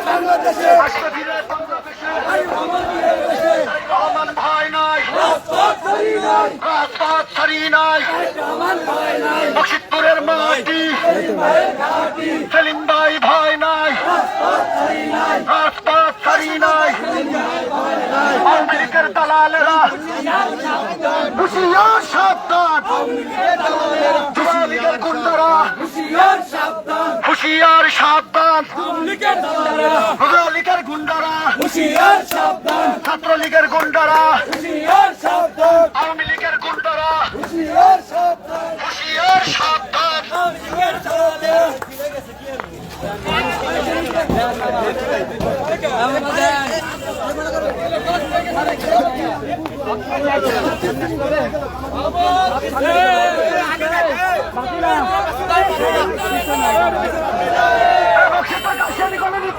বাংলাদেশে আসতে দিলে বাংলাদেশে রহমান ভাই নাই, রাজপথ ছাড়ি নাই, বশিরপুরের মাটি সেলিম ভাই ভয় নাই, রাজপথ ছাড়ি নাই। আওয়ামী লীগের দালালেরা হুঁশিয়ার সাবধান, যুবলীগের গুন্ডারা হুঁশিয়ার সাবধান, যুবলীগের গুন্ডারা ছাত্রলীগের গুন্ডারা আওয়ামী লীগের গুন্ডারা হুঁশিয়ার সাবধান। এবং সেটা কাশিয়ানি কলোনি